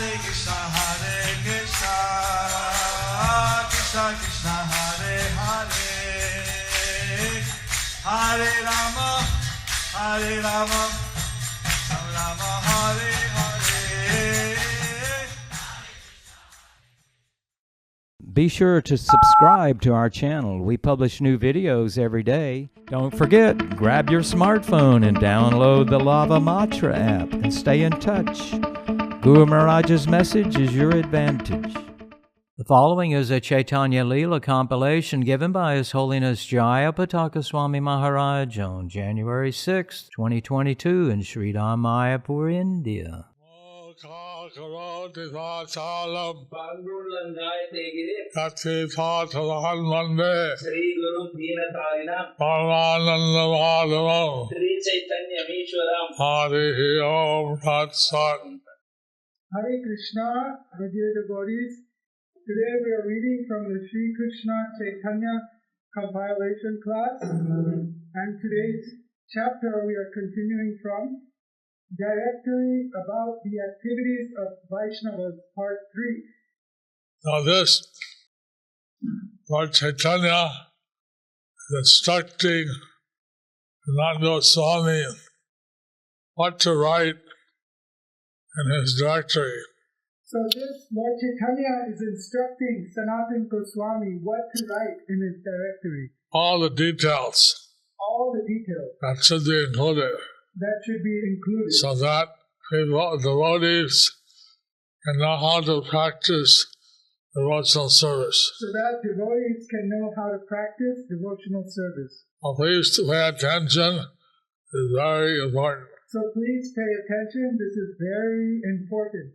Krishna Krishna Hare Hare, Hare Rama, Hare Rama, Rama Hare Hare. Be sure to subscribe to our channel. We publish new videos every day. Don't forget, grab your smartphone and download the Lava Matra app and stay in touch. Guru Mahārāja's message is your advantage. The following is a Caitanya Leela compilation given by His Holiness Jayapataka Swami Mahārāja on January 6, 2022 in Sri Mayapur, India. Hare Krishna, dear devotees. Today we are reading from the Sri Kṛṣṇa Caitanya Compilation class, and today's chapter we are continuing from Directory about the activities of Vaiṣṇavas, Part 3. Now this, Lord Caitanya is instructing Nanda Swami what to write in his directory. So this Lord Caitanya is instructing Sanatana Goswami what to write in his directory. All the details. All the details. That should be included. That should be included. So that people, devotees can know how to practice devotional service. So that devotees can know how to practice devotional service. Well, please pay attention. It's very important. So please pay attention. This is very important.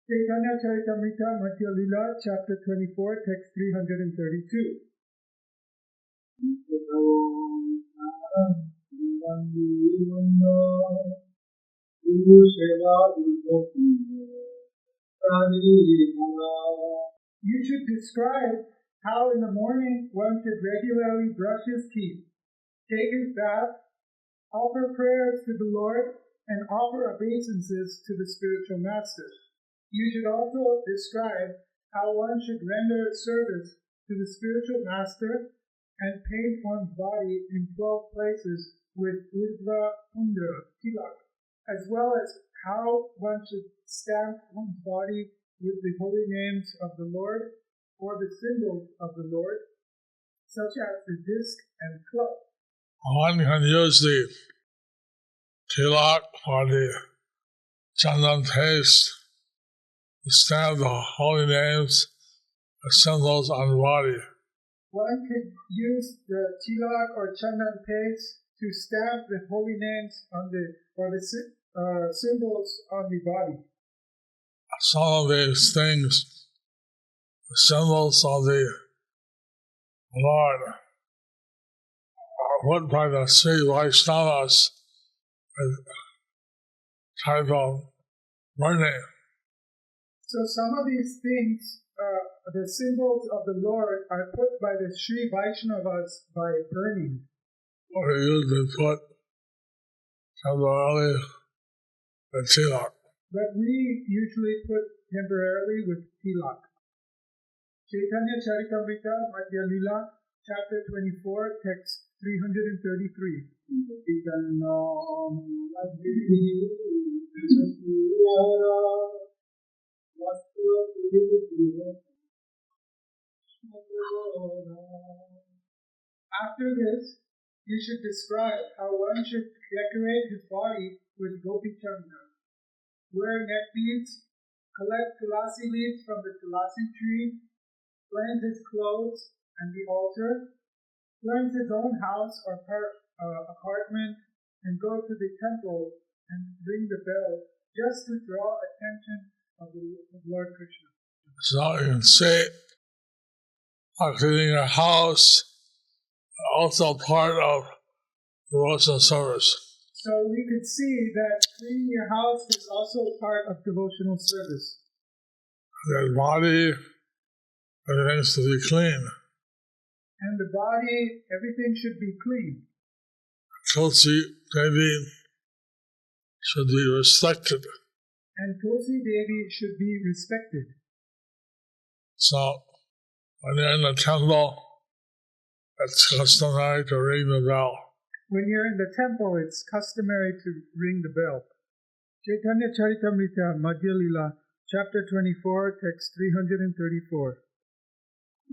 Caitanya Charitamrita Madhya Lila, chapter 24, text 332. You should describe how in the morning one should regularly brush his teeth, take his bath, offer prayers to the Lord, and offer obeisances to the spiritual master. You should also describe how one should render service to the spiritual master and paint one's body in 12 places with Urdhva Pundra Tilak, as well as how one should stamp one's body with the holy names of the Lord or the symbols of the Lord, such as the disc and club. One can use the tilak or the chandan paste to stamp the holy names, the symbols on the body. One could use the tilak or chandan paste to stamp the holy names on the symbols on the body. Some of these things, the symbols of the Lord, are put by the Sri Vaiṣṇavas with type of burning. So some of these things, the symbols of the Lord, are put by the Sri Vaiṣṇavas by burning. Or usually put temporarily with tilak. But we usually put temporarily with tilak. Caitanya Charitamrita Madhya Lila, chapter 24, text 333. After this, you should describe how one should decorate his body with gopi chanda, wear neck beads, collect tulasi leaves from the tulasi tree, cleanse his clothes and the altar, cleanse his own house or apartment, and go to the temple and ring the bell just to draw attention of the Lord Krishna. So you can say, cleaning your house, also part of devotional service. So we could see that cleaning your house is also part of devotional service. Your body, everything has to be clean. And the body, everything should be clean. Tulsi maybe should be respected. and Tulsi Devi should be respected. So, when you're in the temple, it's customary to ring the bell. When you're in the temple, it's customary to ring the bell. Caitanya Charitamrita Madhya Lila, chapter 24, text 334.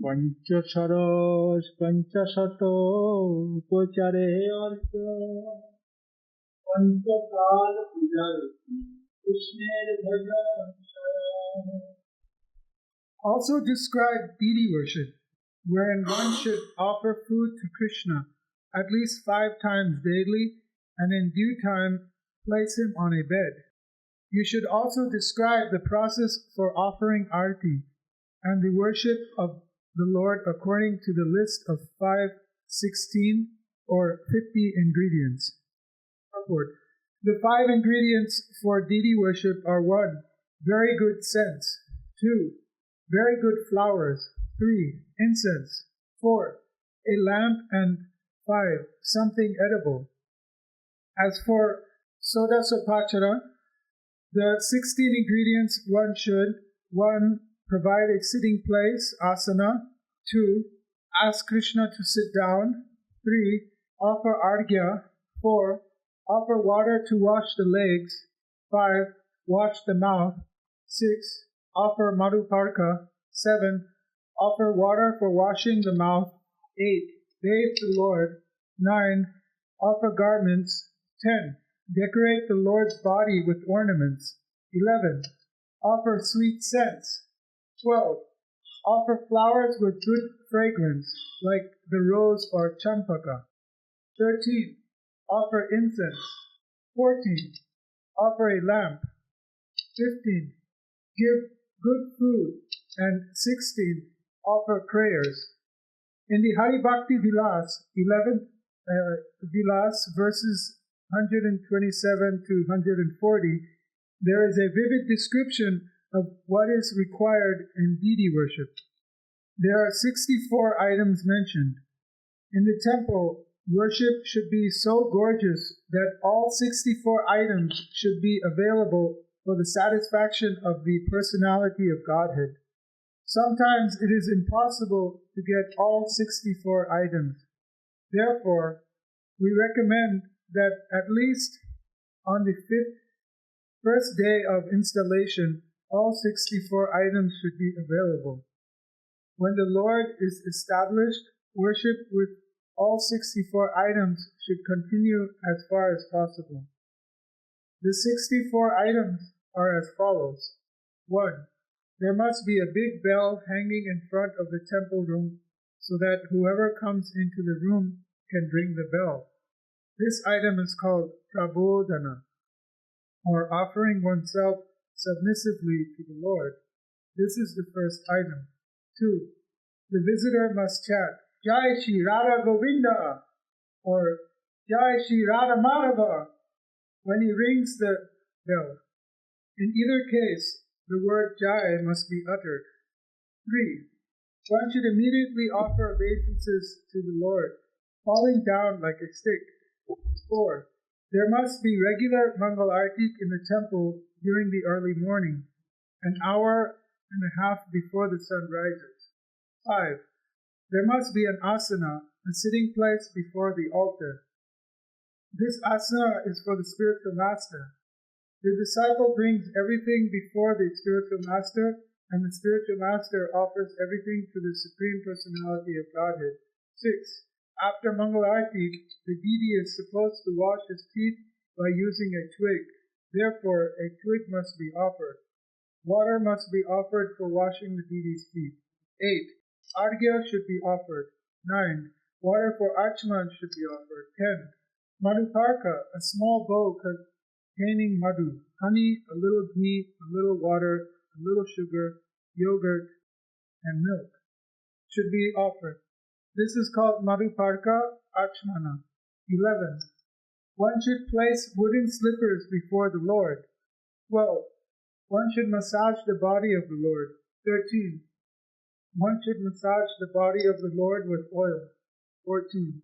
Panchasaras Panchasato Upachare Artha Panchakal Pujarati Krishna Bhajan. Also describe deity worship, wherein one should offer food to Krishna at least 5 times daily, and in due time place him on a bed. You should also describe the process for offering arti and the worship of the Lord according to the list of 5, 16, or 50 ingredients. The 5 ingredients for deity worship are 1. Very good scents. 2. Very good flowers. 3. Incense. 4. A lamp. And 5. Something edible. As for soda sopachara, the 16 ingredients one should 1. Provide a sitting place, asana. 2. Ask Krishna to sit down. 3. Offer arghya. 4. Offer water to wash the legs. 5. Wash the mouth. 6. Offer madhuparka. 7. Offer water for washing the mouth. 8. Bathe the Lord. 9. Offer garments. 10. Decorate the Lord's body with ornaments. 11. Offer sweet scents. 12. Offer flowers with good fragrance, like the rose or champaka. 13. Offer incense. 14. Offer a lamp. 15. Give good food. And 16. Offer prayers. In the Hari Bhakti Vilas, 11th Vilas, verses 127 to 140, there is a vivid description of what is required in deity worship. There are 64 items mentioned. In the temple, worship should be so gorgeous that all 64 items should be available for the satisfaction of the personality of Godhead. Sometimes it is impossible to get all 64 items. Therefore, we recommend that at least on the first day of installation, all 64 items should be available. When the Lord is established, worship with all 64 items should continue as far as possible. The 64 items are as follows. 1. There must be a big bell hanging in front of the temple room so that whoever comes into the room can ring the bell. This item is called prabodhana, or offering oneself submissively to the Lord. This is the first item. 2. The visitor must chant, Jai Shri Radha Govinda, or Jai Shri Radha Madhava, when he rings the bell. In either case, the word Jai must be uttered. 3. One should immediately offer obeisances to the Lord, falling down like a stick. 4. There must be regular Mangal Artik in the temple during the early morning, an hour and a half before the sun rises. 5. There must be an asana, a sitting place before the altar. This asana is for the spiritual master. The disciple brings everything before the spiritual master, and the spiritual master offers everything to the Supreme Personality of Godhead. 6. After Mangal Arati, the deity is supposed to wash his teeth by using a twig. Therefore, a twig must be offered. Water must be offered for washing the deity's feet. 8. Arghya should be offered. 9. Water for Achman should be offered. 10. Madhuparka, a small bowl containing madhu, honey, a little ghee, a little water, a little sugar, yogurt, and milk, should be offered. This is called Madhuparka Achmana. 11. One should place wooden slippers before the Lord. 12. One should massage the body of the Lord. 13. One should massage the body of the Lord with oil. 14.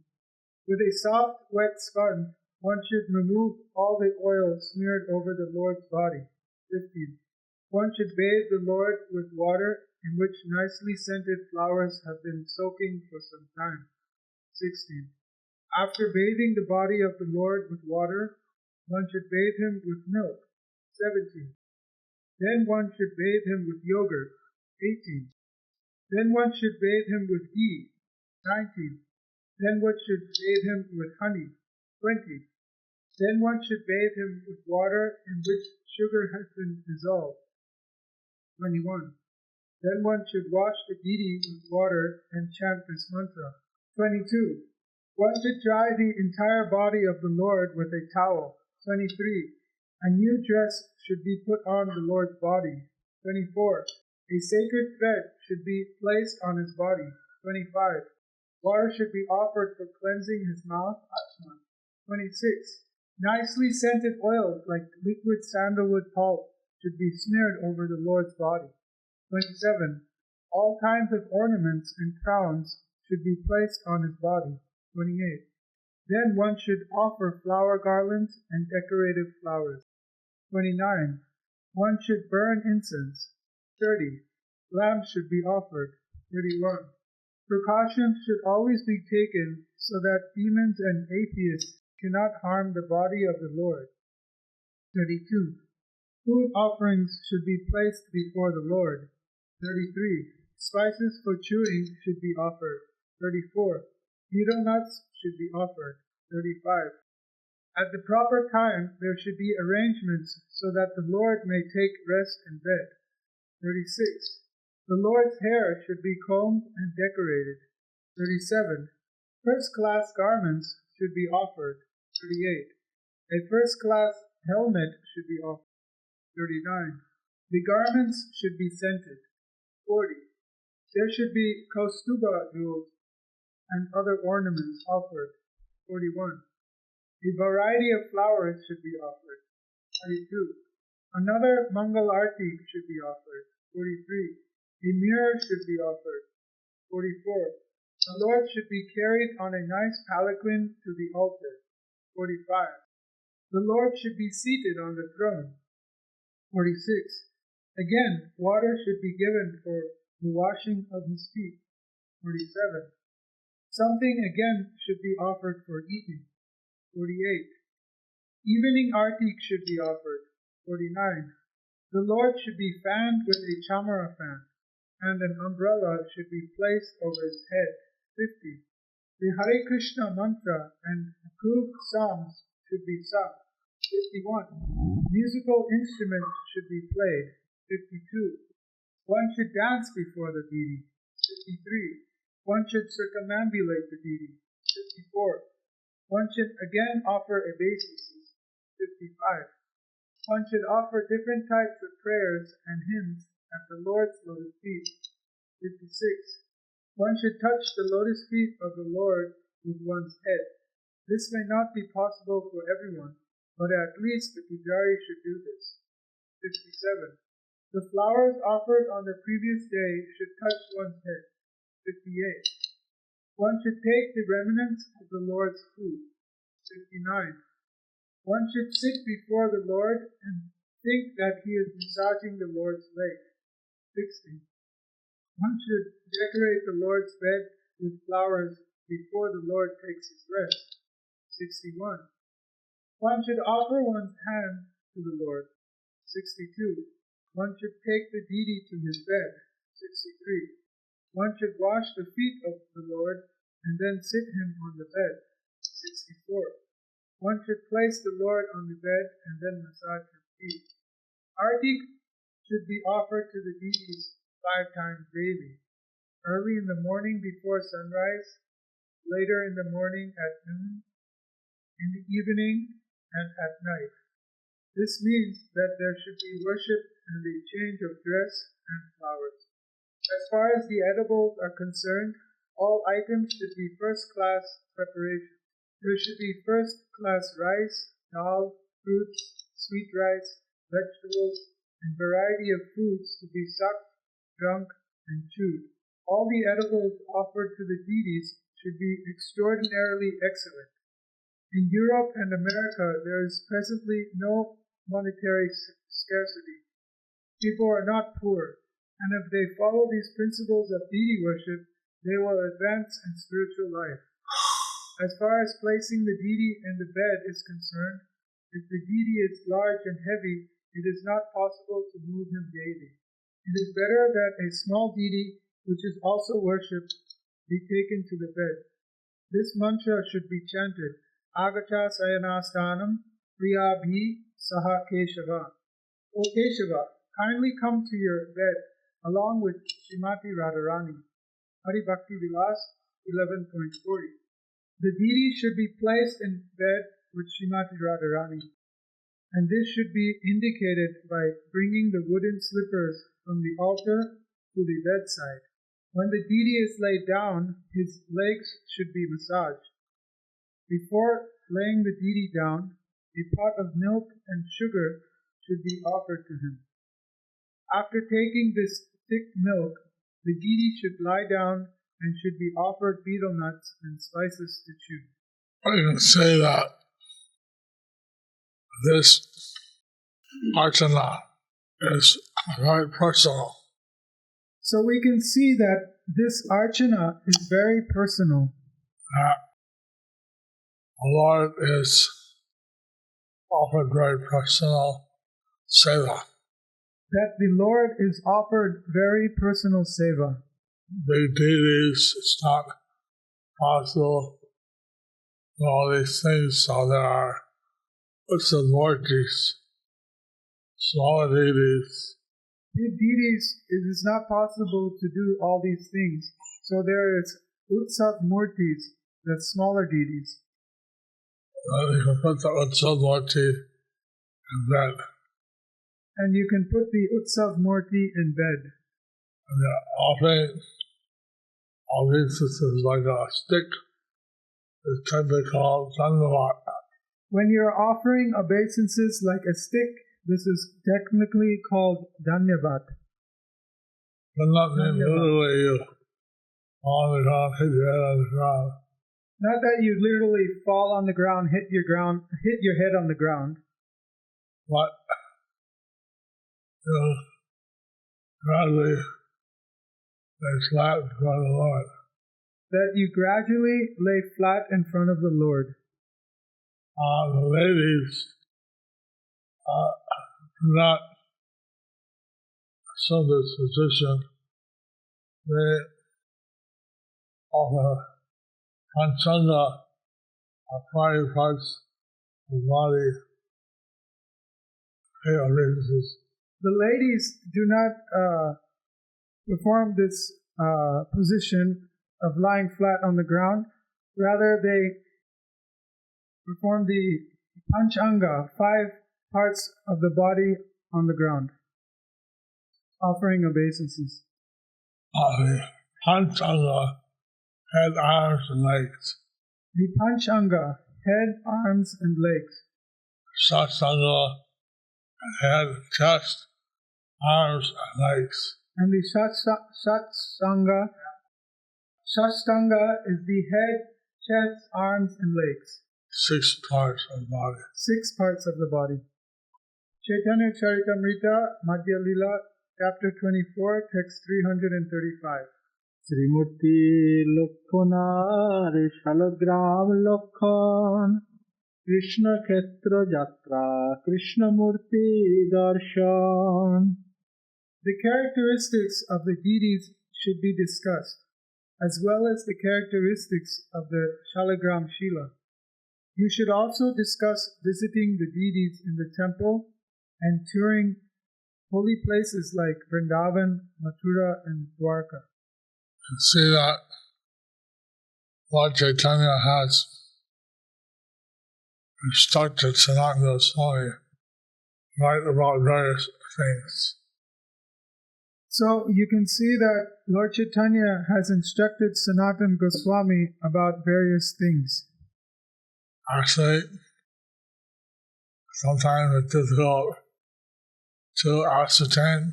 With a soft, wet sponge, one should remove all the oil smeared over the Lord's body. 15. One should bathe the Lord with water in which nicely scented flowers have been soaking for some time. 16. After bathing the body of the Lord with water, one should bathe him with milk. 17. Then one should bathe him with yogurt. 18. Then one should bathe him with ghee. 19. Then one should bathe him with honey. 20. Then one should bathe him with water in which sugar has been dissolved. 21. Then one should wash the deity with water and chant this mantra. 22. One should dry the entire body of the Lord with a towel. 23. A new dress should be put on the Lord's body. 24. A sacred thread should be placed on his body. 25. Water should be offered for cleansing his mouth. Asana. 26. Nicely scented oils like liquid sandalwood pulp should be smeared over the Lord's body. 27. All kinds of ornaments and crowns should be placed on his body. 28. Then one should offer flower garlands and decorative flowers. 29. One should burn incense. 30. Lamps should be offered. 31. Precautions should always be taken so that demons and atheists cannot harm the body of the Lord. 32. Food offerings should be placed before the Lord. 33. Spices for chewing should be offered. 34. Betel nuts should be offered. 35. At the proper time there should be arrangements so that the Lord may take rest in bed. 36. The Lord's hair should be combed and decorated. 37. First-class garments should be offered. 38. A first-class helmet should be offered. 39. The garments should be scented. 40. There should be kaustuba jewels and other ornaments offered. 41. A variety of flowers should be offered. 42. Another Mangal Arti should be offered. 43. A mirror should be offered. 44. The Lord should be carried on a nice palanquin to the altar. 45. The Lord should be seated on the throne. 46. Again, water should be given for the washing of his feet. 47. Something again should be offered for eating. 48. Evening artik should be offered. 49. The Lord should be fanned with a chamara fan, and an umbrella should be placed over his head. 50. The Hare Krishna mantra and approved songs should be sung. 51. Musical instruments should be played. 52. One should dance before the deity. 53. One should circumambulate the deity. 54. One should again offer obeisances. 55. One should offer different types of prayers and hymns at the Lord's lotus feet. 56. One should touch the lotus feet of the Lord with one's head. This may not be possible for everyone, but at least the pujari should do this. 57. The flowers offered on the previous day should touch one's head. 58. One should take the remnants of the Lord's food. 59. One should sit before the Lord and think that he is massaging the Lord's leg. 60. One should decorate the Lord's bed with flowers before the Lord takes his rest. 61. One should offer one's hand to the Lord. 62. One should take the deity to his bed. 63. One should wash the feet of the Lord and then sit him on the bed. 64. One should place the Lord on the bed and then massage his feet. Artik should be offered to the deities 5 times daily. Early in the morning before sunrise, later in the morning at noon, in the evening, and at night. This means that there should be worship and a change of dress and flowers. As far as the edibles are concerned, all items should be first-class preparation. There should be first-class rice, dal, fruits, sweet rice, vegetables, and variety of foods to be sucked, drunk, and chewed. All the edibles offered to the deities should be extraordinarily excellent. In Europe and America, there is presently no monetary scarcity. People are not poor, and if they follow these principles of deity worship, they will advance in spiritual life. As far as placing the deity in the bed is concerned, if the deity is large and heavy, it is not possible to move him daily. It is better that a small deity, which is also worshipped, be taken to the bed. This mantra should be chanted, Agacha Sayanastanam Priyabhi Saha Keshava. O Keshava, kindly come to your bed along with Srimati Radharani. Hari Bhakti Vilas 11.40. The deity should be placed in bed with Srimati Radharani, and this should be indicated by bringing the wooden slippers from the altar to the bedside. When the deity is laid down, his legs should be massaged. Before laying the deity down, a pot of milk and sugar should be offered to him. After taking this thick milk, the deity should lie down and should be offered betel nuts and spices to chew. I can say that this Asana is very personal. So we can see that this archana is very personal. The Lord is offered very personal seva. That the Lord is offered very personal seva. The deities, it's not possible and all these things, so there are Deities, smaller deities. The deities, it is not possible to do all these things. So there is Utsav Murtis, that's smaller deities. You can put the Utsav Murti in bed. And you can put the Utsav Murti in bed. And the offering of these is like a stick. It's technically called Dhanyavad. When you're offering obeisances like a stick, this is technically called Dhanyavad. But not literally you fall on the ground, hit your head on the ground. Not that you literally fall on the ground, hit your head on the ground. But you gradually lay flat in front of the Lord. That you gradually lay flat in front of the Lord. The ladies do not assume this position. They offer Panchanga, private parts of the body, obeisances. The ladies do not perform this position of lying flat on the ground. Rather, they perform the Panchanga, 5 parts of the body on the ground, offering obeisances. The Panchanga, head, arms, and legs. The Panchanga, head, arms, and legs. Satsanga, head, chest, arms, and legs. And the Satsanga, Shastanga is the head, chest, arms, and legs. 6 parts of the body. 6 parts of the body. Caitanya Charitamrita, Madhya Lila, chapter 24, text 335. Srimurti Lokkhana Shalagram Lokkhan Krishna Khetra Jatra Krishna Murti Darshan. The characteristics of the deities should be discussed, as well as the characteristics of the Shalagram Shila. You should also discuss visiting the deities in the temple and touring holy places like Vrindavan, Mathura, and Dwarka. And see that Lord Caitanya has instructed Sanatana Goswami right about various things. So you can see that Lord Chaitanya has instructed Sanatana Goswami about various things. Actually, sometimes it's difficult to ascertain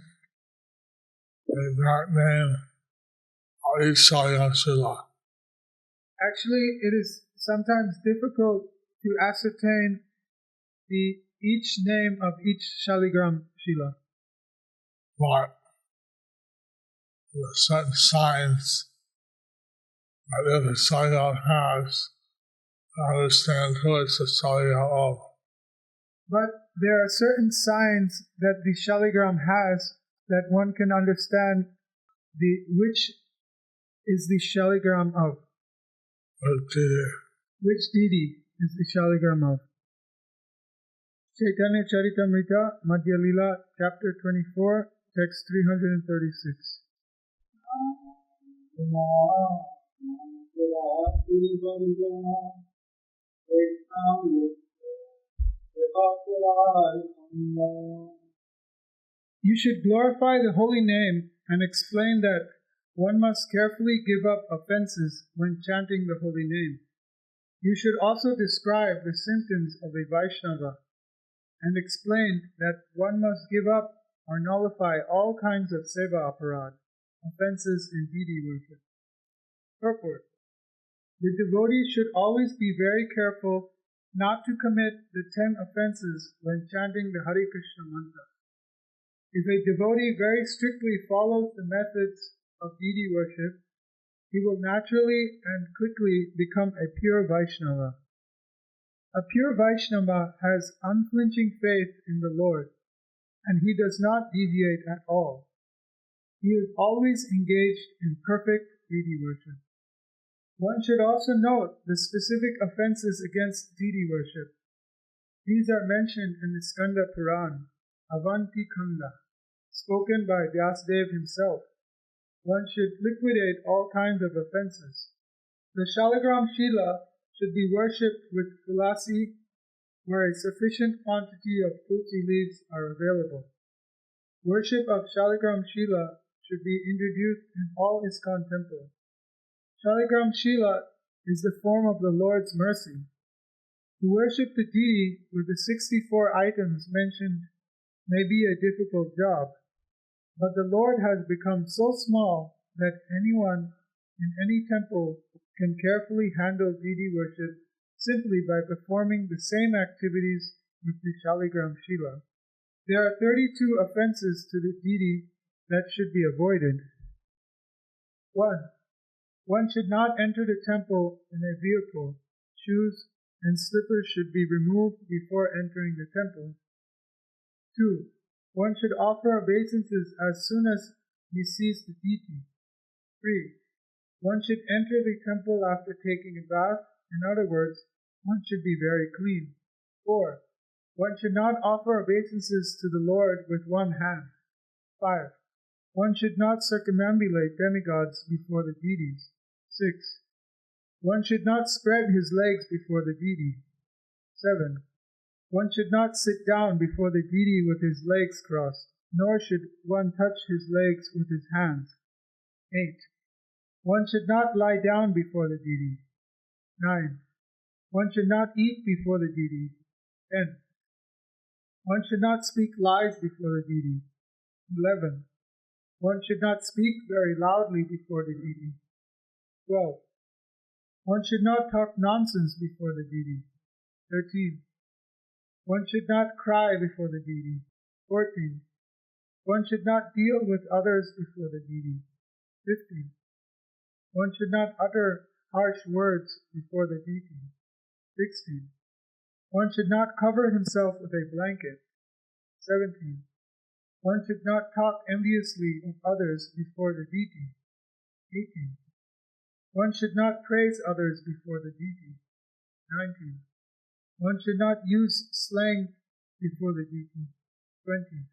the exact name of each Shalagram Shila. Actually, it is sometimes difficult to ascertain each name of each Shaligram Shila. But the certain signs that every Shaligram has to understand who it's a Shaligram of. But there are certain signs that the Shaligram has that one can understand which is the Shaligram of. Which deity is the Shaligram of? Caitanya Charitamrita, Madhya Lila, chapter 24, text 336. You should glorify the holy name and explain that one must carefully give up offenses when chanting the holy name. You should also describe the symptoms of a Vaiṣṇava and explain that one must give up or nullify all kinds of seva aparad, offenses in deity worship. Purport. The devotee should always be very careful not to commit the 10 offenses when chanting the Hare Krishna mantra. If a devotee very strictly follows the methods of deity worship, he will naturally and quickly become a pure Vaiṣṇava. A pure Vaiṣṇava has unflinching faith in the Lord, and he does not deviate at all. He is always engaged in perfect deity worship. One should also note the specific offenses against deity worship. These are mentioned in the Skanda Puran, Avanti Khanda, spoken by Vyasadeva himself. One should liquidate all kinds of offenses. The Shaligram Shila should be worshipped with tulasi, where a sufficient quantity of tulsi leaves are available. Worship of Shaligram Shila should be introduced in all ISKCON temples. Shaligram Shila is the form of the Lord's mercy. To worship the deity with the 64 items mentioned may be a difficult job, but the Lord has become so small that anyone in any temple can carefully handle deity worship simply by performing the same activities with the Shaligram Shila. There are 32 offenses to the deity that should be avoided. 1. One should not enter the temple in a vehicle. Shoes and slippers should be removed before entering the temple. 2. One should offer obeisances as soon as he sees the deity. 3. One should enter the temple after taking a bath. In other words, one should be very clean. 4. One should not offer obeisances to the Lord with one hand. 5. One should not circumambulate demigods before the deities. 6. One should not spread his legs before the deity. 7. One should not sit down before the deity with his legs crossed, nor should one touch his legs with his hands. 8. One should not lie down before the deity. 9. One should not eat before the deity. 10. One should not speak lies before the deity. 11. One should not speak very loudly before the deity. 12. One should not talk nonsense before the deity. 13. One should not cry before the deity. 14. One should not deal with others before the deity. 15. One should not utter harsh words before the deity. 16. One should not cover himself with a blanket. 17. One should not talk enviously of others before the deity. 18. One should not praise others before the deity. 19. One should not use slang before the deity. 20.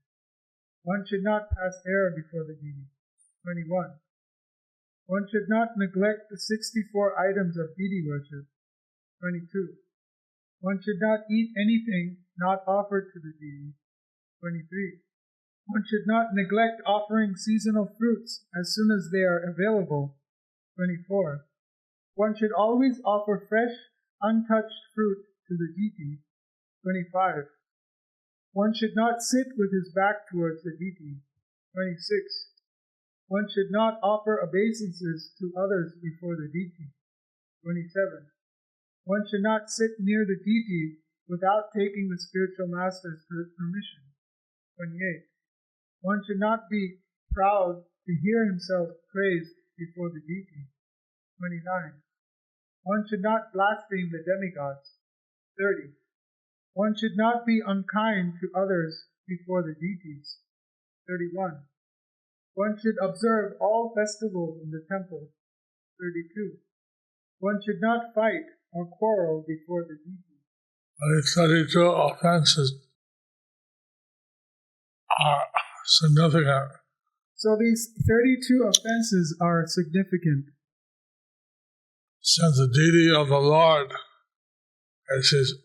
One should not pass air before the deity. 21. One should not neglect the 64 items of deity worship. 22. One should not eat anything not offered to the deity. 23. One should not neglect offering seasonal fruits as soon as they are available. 24. One should always offer fresh, untouched fruit to the deity. 25. One should not sit with his back towards the deity. 26. One should not offer obeisances to others before the deity. 27. One should not sit near the deity without taking the spiritual master's permission. 28. One should not be proud to hear himself praised before the deities. 29. One should not blaspheme the demigods. 30. One should not be unkind to others before the deities. 31. One should observe all festivals in the temple. 32. One should not fight or quarrel before the deities. These 32 offenses are significant. So these 32 offenses are significant. Since the deity of the Lord is his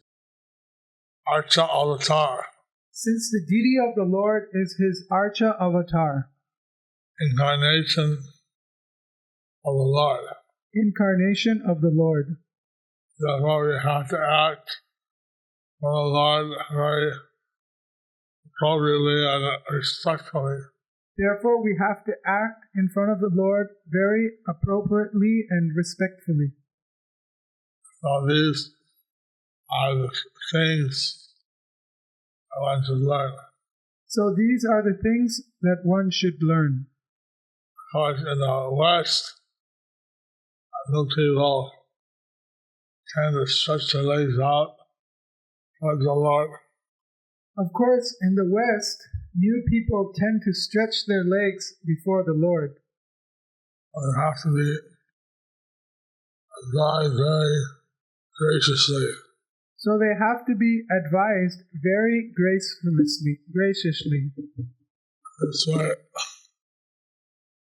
Archa avatar, Since the deity of the Lord is his Archa avatar, incarnation of the Lord, incarnation of the Lord. therefore we have to act for the Lord very appropriately and respectfully. Therefore, we have to act in front of the Lord very appropriately and respectfully. So these are the things I want to learn. So these are the things that one should learn. Because in the West, new people tend to stretch their legs out towards the Lord. Of course, in the West, new people tend to stretch their legs before the Lord. They have to be advised very graciously. So they have to be advised very graciously. This way,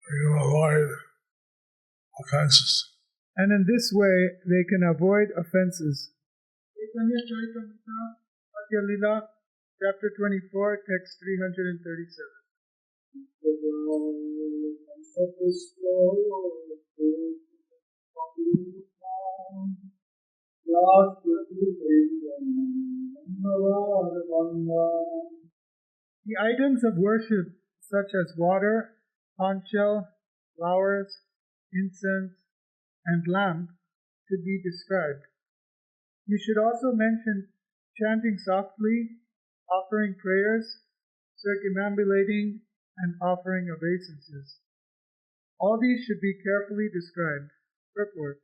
they can avoid offenses. And in this way, they can avoid offenses. Chapter 24, text 337. The items of worship, such as water, conch shell, flowers, incense, and lamp, should be described. You should also mention chanting softly, offering prayers, circumambulating, and offering obeisances. All these should be carefully described. Purport.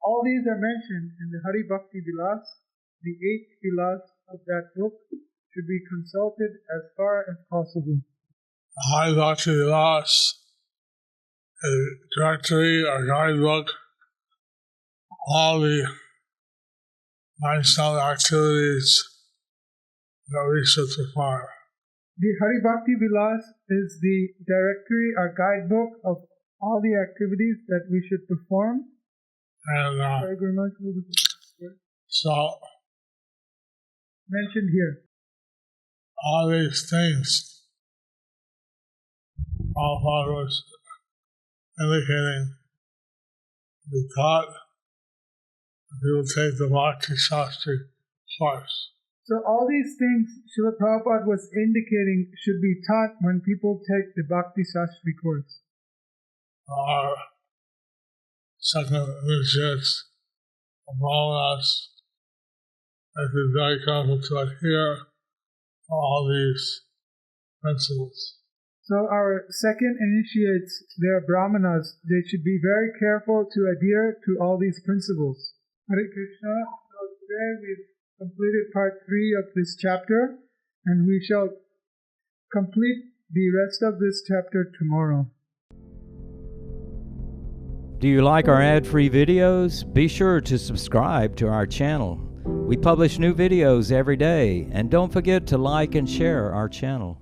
All these are mentioned in the Hari Bhakti Vilas. The 8 Vilas of that book should be consulted as far as possible. Hari Bhakti Vilas is a directory or guidebook, all the Vaiṣṇava activities that we should perform. The Hari Bhakti Vilas is the directory or guidebook of all the activities that we should perform. And so, mentioned here. all these things, Prabhupada was indicating the thought he will take the Bhakti Shastri course. So all these things Srila Prabhupada was indicating should be taught when people take the Bhakti Shastri course. Our second initiates among us has been very careful to adhere to all these principles. So our second initiates, they are Brahmanas, they should be very careful to adhere to all these principles. Hare Krishna. So today we've completed part 3 of this chapter, and we shall complete the rest of this chapter tomorrow. Do you like our ad-free videos? Be sure to subscribe to our channel. We publish new videos every day, and don't forget to like and share our channel.